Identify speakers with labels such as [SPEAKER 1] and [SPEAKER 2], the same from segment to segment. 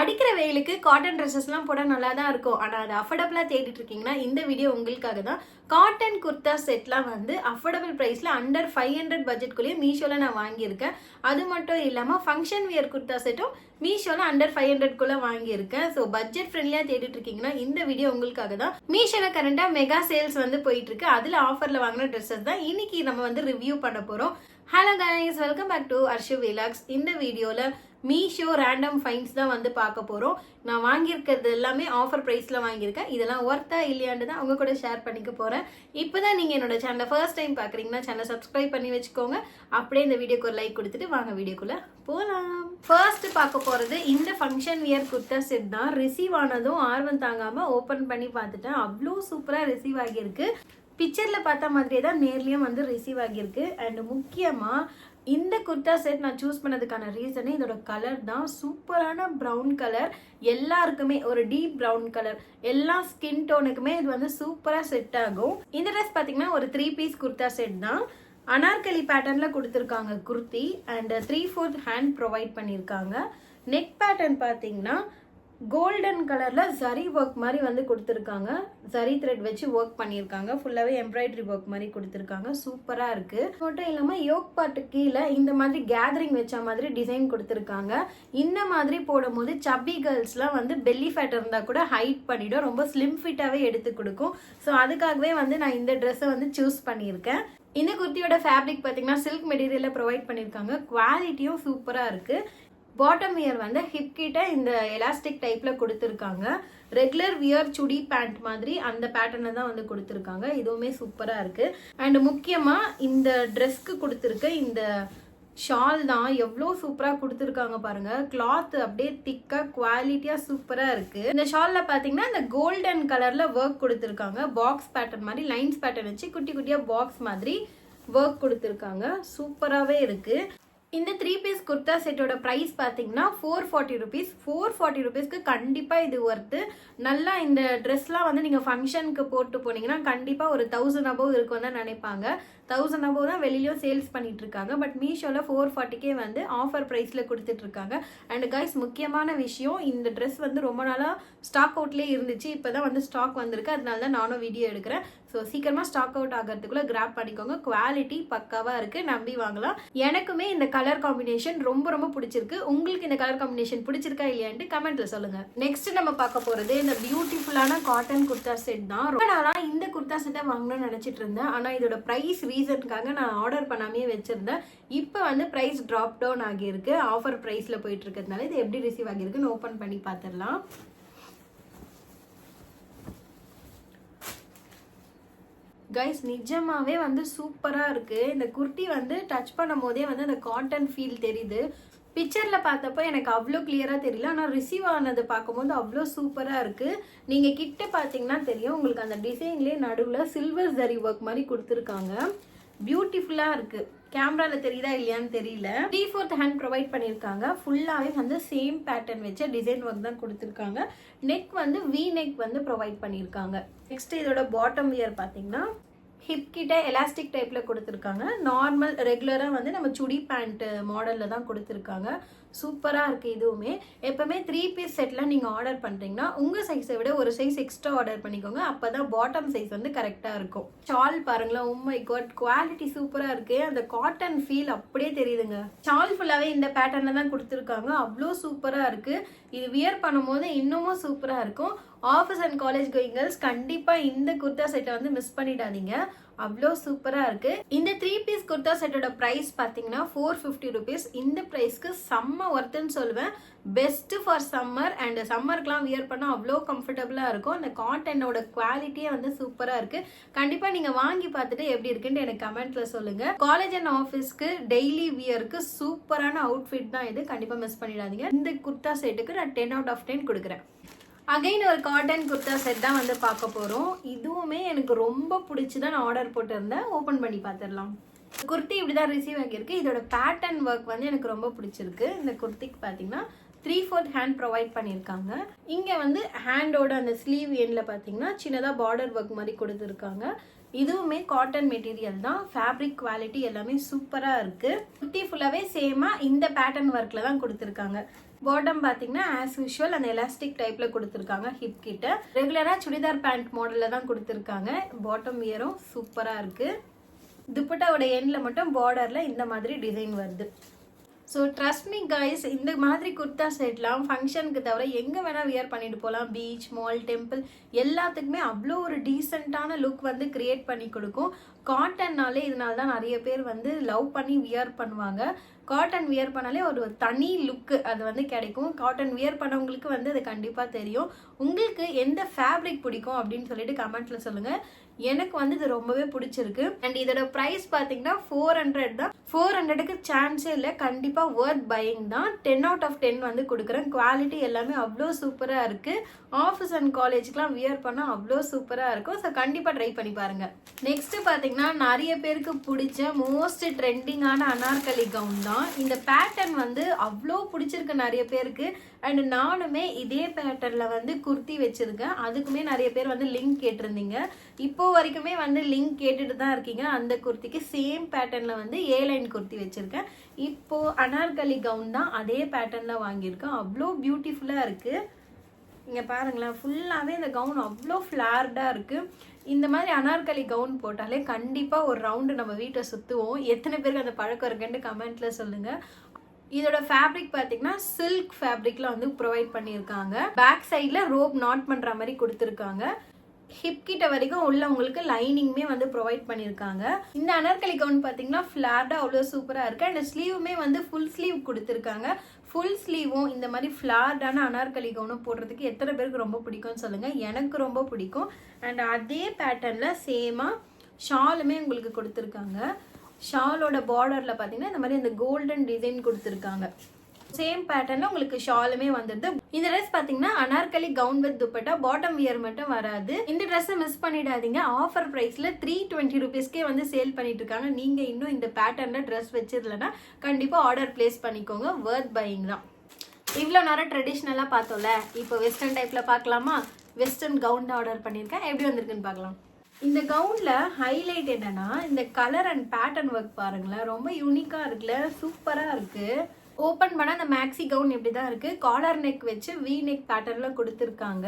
[SPEAKER 1] அடிக்கிற வெயிலுக்கு காட்டன் ட்ரெஸ்ஸஸ்லாம் போட நல்லா தான் இருக்கும். ஆனால் அது அஃபோர்டபுளாக தேடிட்டு இருக்கீங்கன்னா இந்த வீடியோ உங்களுக்காக தான். காட்டன் குர்தா செட்லாம் வந்து அஃபோர்டபுள் ப்ரைஸில் அண்டர் 500 பட்ஜெட்குள்ளேயே மீஷோவில் நான் வாங்கியிருக்கேன். அது மட்டும் இல்லாமல் ஃபங்க்ஷன் வியர் குர்தா செட்டும் மீஷோவில் அண்டர் 500க்குள்ளே வாங்கியிருக்கேன். ஸோ பட்ஜெட் ஃப்ரெண்ட்லியாக தேடிட்டு இருக்கீங்கன்னா இந்த வீடியோ உங்களுக்காக தான். மீஷோவில் கரண்டாக மெகா சேல்ஸ் வந்து போயிட்டு இருக்கு. அதில் ஆஃபரில் வாங்கின ட்ரெஸ்ஸஸ் தான் இன்னைக்கு நம்ம வந்து ரிவ்யூ பண்ண போகிறோம். Hello guys, welcome back to Arshu vlogs. இந்த வீடியோவில் மீஷோ ரேண்டம் ஃபைன்ஸ் தான் வந்து பார்க்க போகிறோம். நான் வாங்கியிருக்கிறது எல்லாமே ஆஃபர் ப்ரைஸில் வாங்கியிருக்கேன். இதெல்லாம் ஒர்த்தா இல்லையான்னு தான் அவங்க கூட ஷேர் பண்ணிக்க போகிறேன். இப்போ தான் நீங்கள் என்னோட சேனலை ஃபர்ஸ்ட் டைம் பார்க்குறீங்கன்னா சேனலை சப்ஸ்கிரைப் பண்ணி வச்சுக்கோங்க. அப்படியே இந்த வீடியோக்கு ஒரு லைக் கொடுத்துட்டு வாங்க வீடியோக்குள்ளே போகலாம். ஃபர்ஸ்ட் பார்க்க போகிறது இந்த ஃபங்க்ஷன் வியர் குர்தா செட் தான். ரிசீவ் ஆனதும் ஆர்வம் தாங்காமல் ஓப்பன் பண்ணி பார்த்துட்டேன். அவ்வளோ சூப்பராக ரிசீவ் ஆகியிருக்கு. பிக்சரில் பார்த்த மாதிரியே தான் நேர்லேயும் வந்து ரிசீவ் ஆகியிருக்கு. அண்ட் முக்கியமாக இந்த குர்தா செட் நான் சூஸ் பண்ணதுக்கான ரீசனே இதோட கலர் தான். சூப்பரான ப்ரௌன் கலர், எல்லாருக்குமே ஒரு டீப் ப்ரௌன் கலர், எல்லா ஸ்கின் டோனுக்குமே இது வந்து சூப்பராக செட் ஆகும். இந்த ட்ரெஸ் பார்த்தீங்கன்னா ஒரு 3 பீஸ் குர்தா செட் தான். அனார்கலி பேட்டர்னில் கொடுத்துருக்காங்க குர்த்தி. அண்ட் 3/4 ஹேண்ட் ப்ரொவைட் பண்ணியிருக்காங்க. நெக் பேட்டர்ன் பார்த்தீங்கன்னா கோல்டன் கலர்ல ஜரி ஒர்க் மாதிரி வந்து கொடுத்துருக்காங்க. ஜரி த்ரெட் வச்சு ஒர்க் பண்ணியிருக்காங்க. ஃபுல்லாகவே எம்ப்ராய்டரி ஒர்க் மாதிரி கொடுத்துருக்காங்க. சூப்பராக இருக்கு. மட்டும் இல்லாமல் யோக் பாட்டு கீழே இந்த மாதிரி கேதரிங் வச்ச மாதிரி டிசைன் கொடுத்துருக்காங்க. இந்த மாதிரி போடும்போது சப்பி கேர்ள்ஸ்லாம் வந்து பெல்லி ஃபேட் இருந்தால் கூட ஹைட் பண்ணிடும். ரொம்ப ஸ்லிம் ஃபிட்டாகவே எடுத்து கொடுக்கும். ஸோ அதுக்காகவே வந்து நான் இந்த ட்ரெஸ்ஸை வந்து சூஸ் பண்ணியிருக்கேன். இந்த குர்த்தியோட ஃபேப்ரிக் பார்த்தீங்கன்னா சில்க் மெட்டீரியலில் ப்ரொவைட் பண்ணியிருக்காங்க. குவாலிட்டியும் சூப்பராக இருக்குது. பாட்டம் வியர் வந்து ஹிப் கிட்ட இந்த எலாஸ்டிக் டைப்ல கொடுத்துருக்காங்க. ரெகுலர் வியர் சுடி பேண்ட் மாதிரி அந்த பேட்டர்னை தான் வந்து கொடுத்துருக்காங்க. இதுவுமே சூப்பரா இருக்கு. அண்ட் முக்கியமா இந்த ட்ரெஸ்க்கு கொடுத்துருக்க இந்த ஷால் தான் எவ்வளோ சூப்பராக கொடுத்துருக்காங்க பாருங்க. கிளாத் அப்படியே திக்கா குவாலிட்டியா சூப்பரா இருக்கு. இந்த ஷால்ல பாத்தீங்கன்னா இந்த கோல்டன் கலர்ல ஒர்க் கொடுத்துருக்காங்க. பாக்ஸ் பேட்டர்ன் மாதிரி லைன்ஸ் பேட்டர்ன் வச்சு குட்டி குட்டியா பாக்ஸ் மாதிரி ஒர்க் கொடுத்துருக்காங்க. சூப்பராகவே இருக்கு. இந்த 3 பீஸ் குர்தா செட்டோட ப்ரைஸ் பார்த்தீங்கன்னா 440 ருபீஸ். 440 ருபீஸ்க்கு கண்டிப்பாக இது ஒர்த்து. நல்லா இந்த ட்ரெஸ்லாம் வந்து நீங்கள் ஃபங்க்ஷனுக்கு போட்டு போனீங்கன்னா கண்டிப்பாக ஒரு 1000 அபோவ் இருக்கும் தான் நினைப்பாங்க. 1000 அபோவ் தான் வெளியிலும் சேல்ஸ் பண்ணிட்டு இருக்காங்க. பட் மீஷோவில் 440கே வந்து ஆஃபர் ப்ரைஸில் கொடுத்துட்டு இருக்காங்க. அண்ட் கைஸ், முக்கியமான விஷயம், இந்த ட்ரெஸ் வந்து ரொம்ப நாளாக ஸ்டாக் அவுட்லேயே இருந்துச்சு. இப்போ தான் வந்து ஸ்டாக் வந்திருக்கு. அதனால தான் நானும் வீடியோ எடுக்கிறேன். ஸோ சீக்கிரமாக ஸ்டாக் அவுட் ஆகிறதுக்குள்ளே கிராப் பண்ணிக்கோங்க. குவாலிட்டி பக்காவாக இருக்குது, நம்பி வாங்கலாம். எனக்குமே இந்த கலர் காம்பினேஷன் ரொம்ப ரொம்ப பிடிச்சிருக்கு. உங்களுக்கு இந்த கலர் காம்பினேஷன் பிடிச்சிருக்கா இல்லையான்ட்டு கமெண்ட்ல சொல்லுங்க. நெக்ஸ்ட் நம்ம பார்க்க போகிறது இந்த பியூட்டிஃபுல்லான காட்டன் குர்தா செட் தான். ரொம்ப நாளாக இந்த குர்தா செட்டை வாங்கணும்னு நினச்சிட்டு இருந்தேன். ஆனால் இதோட ப்ரைஸ் ரீசனுக்காக நான் ஆர்டர் பண்ணாமே வச்சிருந்தேன். இப்போ வந்து ப்ரைஸ் ட்ராப் டவுன் ஆகியிருக்கு. ஆஃபர் ப்ரைஸில் போயிட்டு இருக்கிறதுனால இது எப்படி ரிசீவ் ஆகியிருக்குன்னு ஓப்பன் பண்ணி பார்த்துடலாம். கைஸ், நிஜமாவே வந்து சூப்பராக இருக்குது. இந்த குர்த்தி வந்து டச் பண்ணும் போதே வந்து அந்த காட்டன் ஃபீல் தெரியுது. பிக்சரில் பார்த்தப்போ எனக்கு அவ்வளோ கிளியராக தெரியல. ஆனால் ரிசீவ் ஆனது பார்க்கும்போது அவ்வளோ சூப்பராக இருக்குது. நீங்கள் கிட்ட பார்த்தீங்கன்னா தெரியும் உங்களுக்கு அந்த டிசைன்லேயே நடுவில் சில்வர் ஜரி ஒர்க் மாதிரி கொடுத்துருக்காங்க. பியூட்டிஃபுல்லாக இருக்குது. கேமராவில் தெரியுதா இல்லையான்னு தெரியல. 3/4 ஹேண்ட் ப்ரொவைட் பண்ணியிருக்காங்க. ஃபுல்லாகவே வந்து சேம் பேட்டர்ன் வச்ச டிசைன் ஒர்க் தான் கொடுத்துருக்காங்க. நெக் வந்து வி நெக் வந்து ப்ரொவைட் பண்ணியிருக்காங்க. நெக்ஸ்ட் இதோட பாட்டம் வியர் பார்த்தீங்கன்னா ஹிப் கிட்ட எலாஸ்டிக் டைப்பில் கொடுத்துருக்காங்க. நார்மல் ரெகுலராக வந்து நம்ம சுடி பேண்ட் மாடலில் தான் கொடுத்துருக்காங்க. சூப்பராக இருக்குது. இதுவுமே எப்போவுமே 3 பீஸ் செட்டில் நீங்கள் ஆர்டர் பண்ணுறீங்கன்னா உங்கள் சைஸை விட ஒரு சைஸ் எக்ஸ்ட்ரா ஆர்டர் பண்ணிக்கோங்க. அப்போ தான் பாட்டம் சைஸ் வந்து கரெக்டாக இருக்கும். ஷால் பாருங்களேன், oh my god, குவாலிட்டி சூப்பராக இருக்குது. அந்த காட்டன் ஃபீல் அப்படியே தெரியுதுங்க. ஷால் ஃபுல்லாகவே இந்த பேட்டர்னில் தான் கொடுத்துருக்காங்க. அவ்வளோ சூப்பராக இருக்குது. இது வியர் பண்ணும்போது இன்னமும் சூப்பராக இருக்கும். Office and college going girls கண்டிப்பாக இந்த குர்தா செட்டை வந்து மிஸ் பண்ணிடாதீங்க. அவ்வளோ சூப்பராக இருக்குது. இந்த 3 பீஸ் குர்தா செட்டோட ப்ரைஸ் பார்த்தீங்கன்னா 450 ருபீஸ். இந்த ப்ரைஸ்க்கு செம்ம ஒர்த்துன்னு சொல்லுவேன். Best for summer. அண்ட் சம்மருக்குலாம் வியர் பண்ணால் அவ்வளோ கம்ஃபர்டபுளாக இருக்கும். அந்த காட்டனோட குவாலிட்டியே வந்து சூப்பராக இருக்குது. கண்டிப்பாக நீங்கள் வாங்கி பார்த்துட்டு எப்படி இருக்குன்னு எனக்கு கமெண்ட்டில் சொல்லுங்கள். காலேஜ் அண்ட் ஆஃபீஸ்க்கு டெய்லி வியருக்கு சூப்பரான அவுட்ஃபிட் தான் இது. கண்டிப்பாக மிஸ் பண்ணிடாதீங்க. இந்த குர்தா செட்டுக்கு நான் 10 out of 10 கொடுக்குறேன். அகைன் ஒரு காட்டன் குர்தா செட் தான் வந்து பார்க்க போகிறோம். இதுவுமே எனக்கு ரொம்ப பிடிச்சி தான் நான் ஆர்டர் போட்டிருந்தேன். ஓப்பன் பண்ணி பார்த்துடலாம். குர்த்தி இப்படி தான் ரிசீவ் ஆகியிருக்கு. இதோட பேட்டர்ன் ஒர்க் வந்து எனக்கு ரொம்ப பிடிச்சிருக்கு. இந்த குர்த்திக்கு பார்த்தீங்கன்னா 3/4 ஹேண்ட் ப்ரொவைட் பண்ணியிருக்காங்க. இங்கே வந்து ஹேண்டோட அந்த ஸ்லீவ் எண்டில் பார்த்தீங்கன்னா சின்னதாக பார்டர் ஒர்க் மாதிரி கொடுத்துருக்காங்க. இதுவுமே காட்டன் மெட்டீரியல் தான். ஃபேப்ரிக் குவாலிட்டி எல்லாமே சூப்பராக இருக்குது. குர்த்தி ஃபுல்லாகவே சேமாக இந்த பேட்டர்ன் ஒர்க்கில் தான் கொடுத்துருக்காங்க. பாட்டம் பார்த்தீங்கன்னா ஆஸ் யூஷுவல் அந்த எலாஸ்டிக் டைப்ல கொடுத்துருக்காங்க. ஹிப் கிட்ட ரெகுலரா சுடிதார் பேண்ட் மாடல்ல தான் கொடுத்துருக்காங்க. பாட்டம் வியரும் சூப்பரா இருக்கு. துப்பட்டாவோட எண்ட்ல மட்டும் பார்டர்ல இந்த மாதிரி டிசைன் வருது. ஸோ ட்ரஸ்ட் மீ கைஸ், இந்த மாதிரி குர்தா செட்லாம் ஃபங்க்ஷனுக்கு தவிர எங்கே வேணால் வியர் பண்ணிட்டு போகலாம். பீச், மால், டெம்பிள் எல்லாத்துக்குமே அவ்வளோ ஒரு டீசெண்டான லுக் வந்து கிரியேட் பண்ணி கொடுக்கும். காட்டன்னாலே இதனால தான் நிறைய பேர் வந்து லவ் பண்ணி வியர் பண்ணுவாங்க. காட்டன் வியர் பண்ணாலே ஒரு தனி லுக்கு அது வந்து கிடைக்கும். காட்டன் வியர் பண்ணவங்களுக்கு வந்து அது கண்டிப்பாக தெரியும். உங்களுக்கு எந்த ஃபேப்ரிக் பிடிக்கும் அப்படின்னு சொல்லிட்டு கமெண்ட்ல சொல்லுங்க. எனக்கு வந்து இது ரொம்பவே பிடிச்சிருக்கு. அண்ட் இதோட ப்ரைஸ் பார்த்தீங்கன்னா 400 தான். 400க்கு சான்ஸே இல்லை. கண்டிப்பாக ஒர்த் பையிங் தான். 10 out of 10 வந்து கொடுக்குறேன். குவாலிட்டி எல்லாமே அவ்வளோ சூப்பராக இருக்கு. ஆஃபீஸ் அண்ட் காலேஜ்க்குலாம் வியர் பண்ணால் அவ்வளோ சூப்பராக இருக்கும். ஸோ கண்டிப்பாக ட்ரை பண்ணி பாருங்க. நெக்ஸ்ட் பார்த்தீங்கன்னா நிறைய பேருக்கு பிடிச்ச மோஸ்ட் ட்ரெண்டிங்கான அனார்கலி கவுன் தான். இந்த பேட்டர்ன் வந்து அவ்வளோ பிடிச்சிருக்கு நிறைய பேருக்கு. அண்ட் நானுமே இதே பேட்டர்ல வந்து குர்த்தி வச்சிருக்கேன். அதுக்குமே நிறைய பேர் வந்து லிங்க் கேட்டிருந்தீங்க. இப்போ வரைக்குமே வந்து லிங்க் கேட்டுட்டு தான் இருக்கீங்க. அந்த குர்த்திக்கு சேம் பேட்டர்ன்ல வந்து ஏ லைன் குர்த்தி வச்சிருக்கேன். இப்போ அனார்கலி கவுன் தான் அதே பேட்டர்ன்ல வாங்கியிருக்கேன். அவ்வளோ பியூட்டிஃபுல்லா இருக்கு. இங்க பாருங்களேன், ஃபுல்லாவே இந்த கவுன் அவ்வளோ ஃபிளார்டா இருக்கு. இந்த மாதிரி அனார்கலி கவுன் போட்டாலே கண்டிப்பா ஒரு ரவுண்டு நம்ம வீட்டை சுத்துவோம். எத்தனை பேருக்கு அந்த பழக்கம் இருக்குன்னு கமெண்ட்ல சொல்லுங்க. இதோட ஃபேப்ரிக் பார்த்தீங்கன்னா சில்க் ஃபேப்ரிக்ல வந்து ப்ரொவைட் பண்ணியிருக்காங்க. பேக் சைடில் ரோப் நாட் பண்ணுற மாதிரி கொடுத்துருக்காங்க. ஹிப் கிட்ட வரைக்கும் உள்ள உங்களுக்கு லைனிங்குமே வந்து ப்ரொவைட் பண்ணியிருக்காங்க. இந்த அனார்கலி கவுன் பார்த்தீங்கன்னா ஃப்ளார்டாக அவ்வளோ சூப்பராக இருக்குது. அண்ட் ஸ்லீவுமே வந்து ஃபுல் ஸ்லீவ் கொடுத்துருக்காங்க. ஃபுல் ஸ்லீவும் இந்த மாதிரி ஃப்ளார்டான அனார்கலி கவுனும் போடுறதுக்கு எத்தனை பேருக்கு ரொம்ப பிடிக்கும்னு சொல்லுங்கள். எனக்கு ரொம்ப பிடிக்கும். அண்ட் அதே பேட்டர்னில் சேமாக ஷாலுமே உங்களுக்கு கொடுத்துருக்காங்க. ஷாலோட பார்டர்ல பாத்தீங்கன்னா இந்த மாதிரி இந்த கோல்டன் டிசைன் கொடுத்துருக்காங்க. சேம் பேட்டர்ன்ல உங்களுக்கு ஷாலுமே வந்துடுது. இந்த ட்ரெஸ் பாத்தீங்கன்னா Anarkali gown with dupatta, bottom wear மட்டும் வராது. இந்த ட்ரெஸ்ஸை மிஸ் பண்ணிடாதீங்க. ஆஃபர் பிரைஸ்ல 320 rupeesக்கே வந்து சேல் பண்ணிட்டு இருக்காங்க. நீங்க இன்னும் இந்த பேட்டர்ன்ல ட்ரெஸ் வச்சிருந்தா கண்டிப்பா ஆர்டர் பிளேஸ் பண்ணிக்கோங்க. வர்த் பையிங் தான். இவ்வளோ நேரம் ட்ரெடிஷ்னலா பார்த்தோம்ல, இப்போ வெஸ்டர்ன் டைப்ல பார்க்கலாமா? வெஸ்டர்ன் கவுன் ஆர்டர் பண்ணியிருக்கேன். எப்படி வந்திருக்குன்னு பார்க்கலாம். இந்த கவுன்ல ஹைலைட் என்னன்னா இந்த கலர் அண்ட் பேட்டர்ன் ஒர்க் பாருங்களேன். ரொம்ப யூனிக்கா இருக்குல்ல, சூப்பரா இருக்கு. ஓபன் பண்ண அந்த மேக்ஸி கவுன் இப்படிதான் இருக்கு. காலர் நெக் வச்சு வி நெக் பேட்டர்ன்ல கொடுத்துருக்காங்க.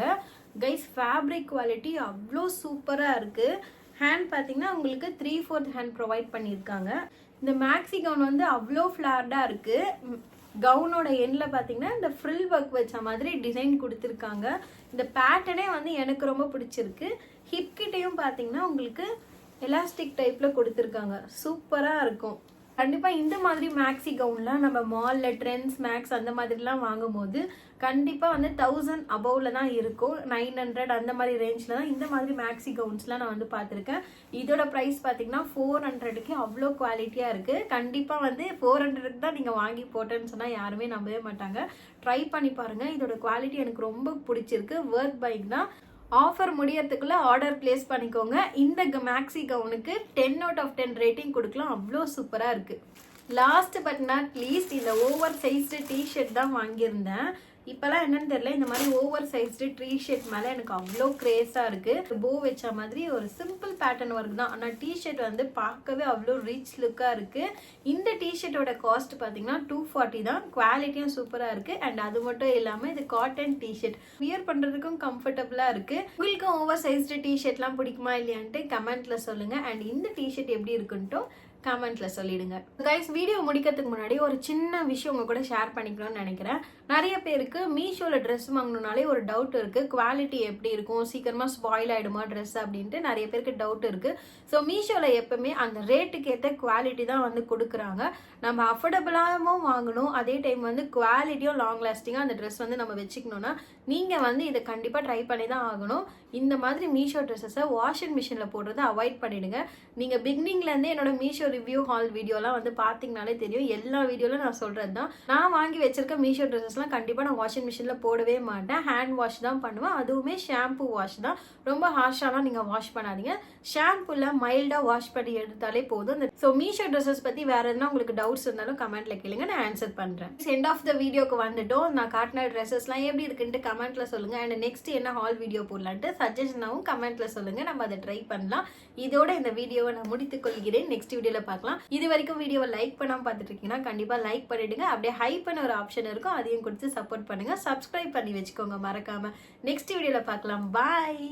[SPEAKER 1] கைஸ் ஃபேப்ரிக் குவாலிட்டி அவ்வளோ சூப்பரா இருக்கு. ஹேண்ட் பார்த்தீங்கன்னா உங்களுக்கு 3/4 ஹேண்ட் ப்ரொவைட் பண்ணியிருக்காங்க. இந்த மேக்ஸி கவுன் வந்து அவ்வளோ ஃபிளார்டா இருக்கு. கவுனோட எண்ட்ல பார்த்தீங்கன்னா இந்த ஃப்ரில் ஒர்க் வச்ச மாதிரி டிசைன் கொடுத்துருக்காங்க. இந்த பேட்டர்னே வந்து எனக்கு ரொம்ப பிடிச்சிருக்கு. ஹிப் கிட்டையும் பார்த்தீங்கன்னா உங்களுக்கு எலாஸ்டிக் டைப்ல கொடுத்துருக்காங்க. சூப்பரா இருக்கும். கண்டிப்பா இந்த மாதிரி மேக்ஸி கவுன்லாம் நம்ம மால்ல ட்ரெண்ட்ஸ், மேக்ஸ் அந்த மாதிரிலாம் வாங்கும்போது கண்டிப்பா வந்து 1000 அபவ்ல தான் இருக்கும். 900 அந்த மாதிரி ரேஞ்ச்ல தான் இந்த மாதிரி மேக்ஸி கவுன்ஸ்லாம் நான் வந்து பார்த்துருக்கேன். இதோட ப்ரைஸ் பார்த்தீங்கன்னா 400க்கு அவ்வளோ குவாலிட்டியா இருக்கு. கண்டிப்பா வந்து 400க்கு தான் நீங்க வாங்கி போட்டேன்னு சொன்னா யாருமே நம்பவே மாட்டாங்க. ட்ரை பண்ணி பாருங்க. இதோட குவாலிட்டி எனக்கு ரொம்ப பிடிச்சிருக்கு. வர்த் பையிங் தான். ஆஃபர் முடியறதுக்குள்ள ஆர்டர் பிளேஸ் பண்ணிக்கோங்க. இந்த மேக்ஸி கவுனுக்கு 10 out of 10 ரேட்டிங் கொடுக்கலாம். அவ்வளோ சூப்பரா இருக்கு. லாஸ்ட் பட் நாட் லீஸ்ட் இந்த ஓவர் சைஸ்டு டிஷர்ட் தான் வாங்கியிருந்தேன். இப்பெல்லாம் என்னன்னு தெரியல, இந்த மாதிரி ஓவர் சைஸ்டு டிஷர்ட் மேலே எனக்கு அவ்வளோ கிரேஸாக இருக்குது. போ வச்ச மாதிரி ஒரு சிம்பிள் பேட்டர்ன் ஒர்க் தான். ஆனால் டிஷர்ட் வந்து பார்க்கவே அவ்வளோ ரிச் லுக்காக இருக்குது. இந்த டிஷர்ட்டோட காஸ்ட் பார்த்தீங்கன்னா 240 தான். குவாலிட்டியும் சூப்பராக இருக்குது. அண்ட் அது மட்டும் இல்லாமல் இது காட்டன் டிஷர்ட், வியர் பண்ணுறதுக்கும் கம்ஃபர்டபுளாக இருக்குது. உங்களுக்கும் ஓவர் சைஸ்டு டிஷர்ட்லாம் பிடிக்குமா இல்லையான்ட்டு கமெண்ட்ல சொல்லுங்கள். அண்ட் இந்த டிஷர்ட் எப்படி இருக்குன்ட்டும் கமெண்ட்ல சொல்லிடுங்க. கைஸ், வீடியோ முடிக்கிறதுக்கு முன்னாடி ஒரு சின்ன விஷயம் உங்க கூட ஷேர் பண்ணிக்கணும்னு நினைக்கிறேன். நிறைய பேருக்கு மீஷோல ட்ரெஸ் வாங்கணும்னாலே ஒரு டவுட் இருக்கு. குவாலிட்டி எப்படி இருக்கும், சீக்கிரமா ஸ்பாயில் ஆயிடுமா ட்ரெஸ் அப்படின்ட்டு நிறைய பேருக்கு டவுட் இருக்கு. ஸோ மீஷோல எப்பவுமே அந்த ரேட்டுக்கு ஏற்ற குவாலிட்டி தான் வந்து கொடுக்குறாங்க. நம்ம அஃபோர்டபுளாகவும் வாங்கணும், அதே டைம் வந்து குவாலிட்டியும் லாங் லாஸ்டிங்காக அந்த ட்ரெஸ் வந்து நம்ம வச்சுக்கணும்னா நீங்க வந்து இதை கண்டிப்பா ட்ரை பண்ணி தான் ஆகணும். இந்த மாதிரி மீஷோ ட்ரெஸ்ஸை வாஷிங் மிஷின்ல போடுறதை அவாய்ட் பண்ணிடுங்க. நீங்க பிகினிங்ல இருந்தே என்னோட மீஷோ ரிவ்யூ ஹால் வீடியோலாம் வந்து பாத்தீங்கனாலே தெரியும். எல்லா வீடியோல நான் சொல்றது தான். நான் வாங்கி வச்சிருக்க மீஷோ ட்ரெஸ்ஸஸ்லாம் கண்டிப்பா நான் வாஷிங் மிஷின்ல போடவே மாட்டேன். ஹேண்ட் வாஷ் தான் பண்ணுவேன். அதுவுமே ஷாம்பு வாஷ் தான். ரொம்ப ஹார்ஷாலாம் நீங்க வாஷ் பண்ணாதீங்க. ஷாம்புல மைல்டா வாஷ் பண்ணி எடுத்தாலே போதும். ஸோ மீஷோ ட்ரெஸ்ஸஸ் பத்தி வேற எதுனா உங்களுக்கு டவுட்ஸ் இருந்தாலும் கமெண்ட்ல கேளுங்க, நான் ஆன்சர் பண்றேன். எண்ட் ஆஃப் த வீடியோக்கு வந்துட்டோம். நான் காட்டின ட்ரெஸ்ஸஸ்லாம் எப்படி இருக்குன்ட்டு கமெண்ட்ல சொல்லுங்க. அண்ட் நெக்ஸ்ட் என்ன ஹால் வீடியோ போடலான்ட்டு சஜஷனாவும் கமெண்ட்ல சொல்லுங்க. நம்ம அதை ட்ரை பண்ணலாம். இதோட இந்த வீடியோவை நான் முடித்துக் கொள்கிறேன். நெக்ஸ்ட் வீடியோல பார்க்கலாம். இது வரைக்கும் வீடியோவை லைக் பண்ணாம பார்த்துட்டு இருக்கீங்கன்னா கண்டிப்பா லைக் பண்ணிடுங்க. அப்படியே ஹைப் பண்ண ஒரு ஆப்ஷன் இருக்கும், அதையும் கொடுத்து சப்போர்ட் பண்ணுங்கள். சப்ஸ்கிரைப் பண்ணி வச்சுக்கோங்க மறக்காமல். நெக்ஸ்ட் வீடியோவில் பார்க்கலாம். பாய்.